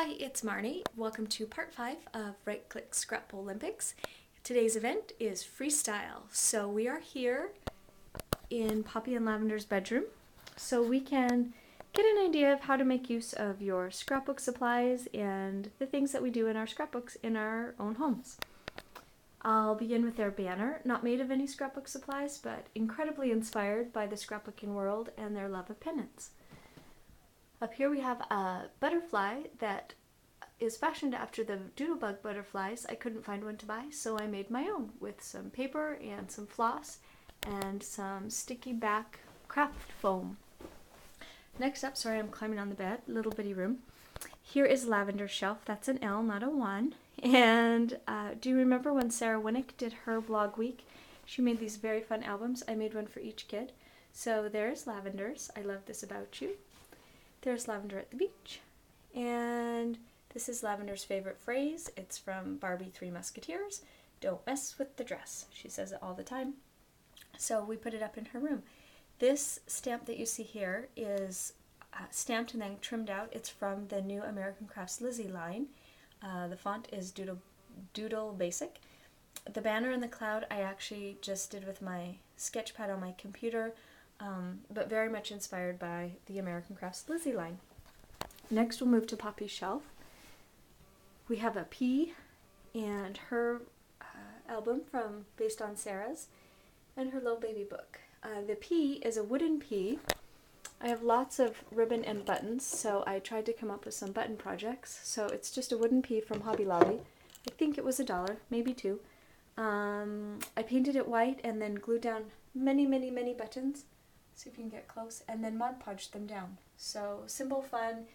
Hi, it's Marnie. Welcome to part 5 of writeclickscrapolympics. Today's event is freestyle. So we are here in Poppy and Lavender's bedroom so we can get an idea of how to make use of your scrapbook supplies and the things that we do in our scrapbooks in our own homes. I'll begin with their banner, not made of any scrapbook supplies, but incredibly inspired by the scrapbooking world and their love of pennants. Up here we have a butterfly that is fashioned after the doodlebug butterflies. I couldn't find one to buy, so I made my own with some paper and some floss and some sticky back craft foam. Next up, sorry I'm climbing on the bed, little bitty room. Here is Lavender's shelf. That's an L, not a 1. And do you remember when Sarah Winnick did her blog week? She made these very fun albums. I made one for each kid. So there's Lavender's. I love this about you. There's Lavender at the beach. And this is Lavender's favorite phrase. It's from Barbie Three Musketeers. Don't mess with the dress. She says it all the time. So we put it up in her room. This stamp that you see here is stamped and then trimmed out. It's from the new American Crafts Lizzie line. The font is Doodle Basic. The banner and the cloud I actually just did with my sketch pad on my computer, but very much inspired by the American Crafts Lizzie line. Next we'll move to Poppy's shelf. We have a pea and her album based on Sarah's, and her little baby book. The pea is a wooden pea. I have lots of ribbon and buttons, so I tried to come up with some button projects. So it's just a wooden pea from Hobby Lobby. I think it was $1, maybe $2. I painted it white and then glued down many buttons. See if you can get close, and then Mod Podged them down. So simple, fun.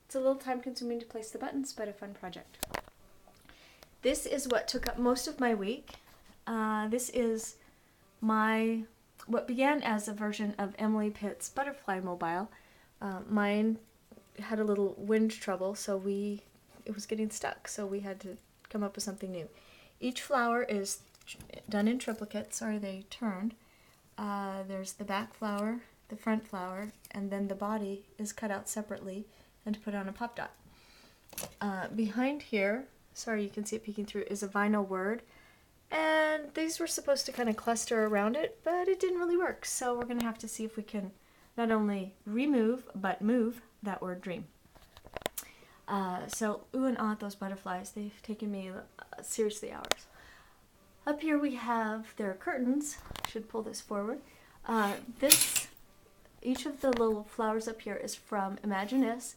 It's a little time consuming to place the buttons, but a fun project. This is what took up most of my week. This is what began as a version of Emily Pitt's Butterfly Mobile. Mine had a little wind trouble, so it was getting stuck, so we had to come up with something new. Each flower is done in triplicate. Sorry, they turned. There's the back flower, the front flower, and then the body is cut out separately and put on a pop dot. Behind here, sorry you can see it peeking through, is a vinyl word. And these were supposed to kind of cluster around it, but it didn't really work. So we're going to have to see if we can not only remove, but move that word dream. So, ooh and ah at those butterflies. They've taken me seriously hours. Up here we have their curtains. I should pull this forward. Each of the little flowers up here is from Imaginis,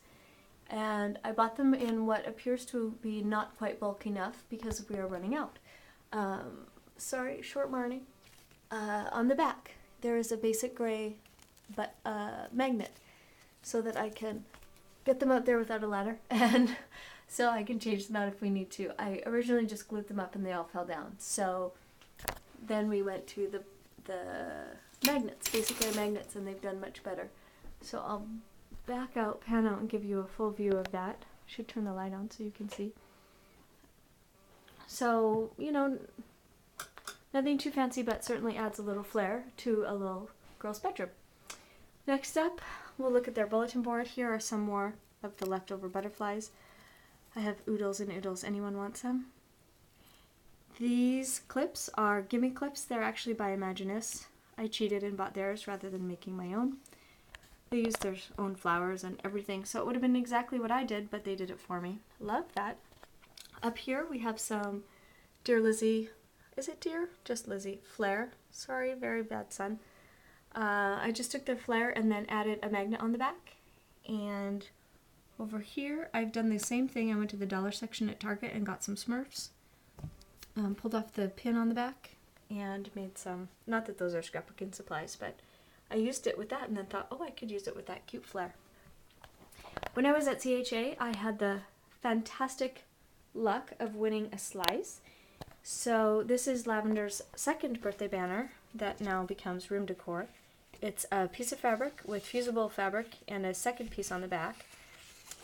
and I bought them in what appears to be not quite bulk enough because we are running out. Sorry, short Marnie. On the back there is a basic gray magnet so that I can get them out there without a ladder, and so I can change them out if we need to. I originally just glued them up and they all fell down, so then we went to the magnets, basic gray magnets, and they've done much better. So I'll pan out and give you a full view of that. Should turn the light on so you can see. So, nothing too fancy, but certainly adds a little flair to a little girl's bedroom. Next up, we'll look at their bulletin board. Here are some more of the leftover butterflies. I have oodles and oodles. Anyone want some? These clips are gimme clips. They're actually by Imaginis. I cheated and bought theirs rather than making my own. They used their own flowers and everything, so it would have been exactly what I did, but they did it for me. Love that. Up here we have some Dear Lizzie, is it Dear? Just Lizzie, Flare. Sorry, very bad son. I just took their flare and then added a magnet on the back. And over here I've done the same thing. I went to the dollar section at Target and got some Smurfs. Pulled off the pin on the back and made some, not that those are scrapbooking supplies, but I used it with that and then thought, oh, I could use it with that cute flare. When I was at CHA, I had the fantastic luck of winning a slice. So this is Lavender's second birthday banner that now becomes room decor. It's a piece of fabric with fusible fabric and a second piece on the back.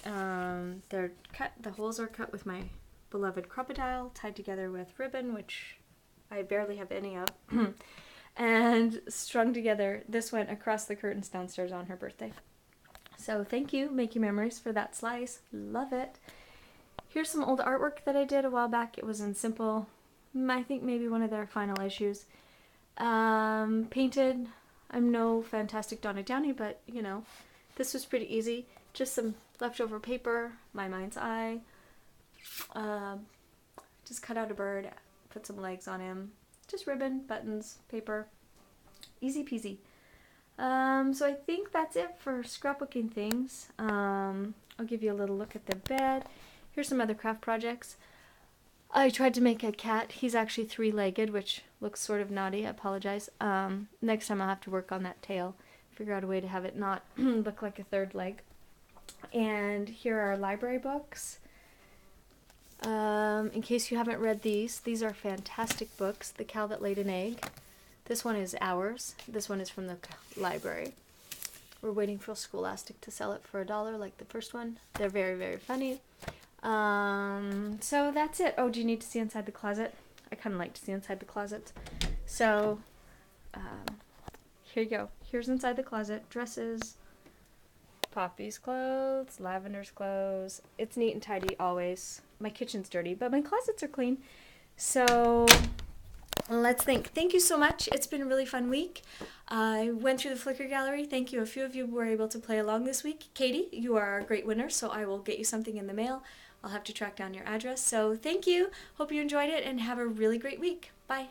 They're cut, the holes are cut with my beloved crocodile, tied together with ribbon, which I barely have any of, and strung together. This went across the curtains downstairs on her birthday. So thank you, Making Memories, for that slice. Love it. Here's some old artwork that I did a while back. It was in Simple. I think maybe one of their final issues. Painted. I'm no fantastic Donna Downey, but you know, this was pretty easy. Just some leftover paper, my mind's eye. Just cut out a bird, put some legs on him. Just ribbon, buttons, paper. Easy peasy. So I think that's it for scrapbooking things. I'll give you a little look at the bed. Here's some other craft projects. I tried to make a cat. He's actually three-legged, which looks sort of naughty. I apologize. Next time I'll have to work on that tail. Figure out a way to have it not look like a third leg. And here are library books. In case you haven't read these are fantastic books. The Cow That Laid an Egg. This one is ours. This one is from the library. We're waiting for Scholastic to sell it for $1 like the first one. They're very, very funny. So that's it. Oh, do you need to see inside the closet? I kind of like to see inside the closet. So, here you go. Here's inside the closet. Dresses, Poppy's clothes, Lavender's clothes. It's neat and tidy always. My kitchen's dirty, but my closets are clean. So, let's think. Thank you so much. It's been a really fun week. I went through the Flickr gallery. Thank you. A few of you were able to play along this week. Katie, you are a great winner, so I will get you something in the mail. I'll have to track down your address. So thank you. Hope you enjoyed it and have a really great week. Bye.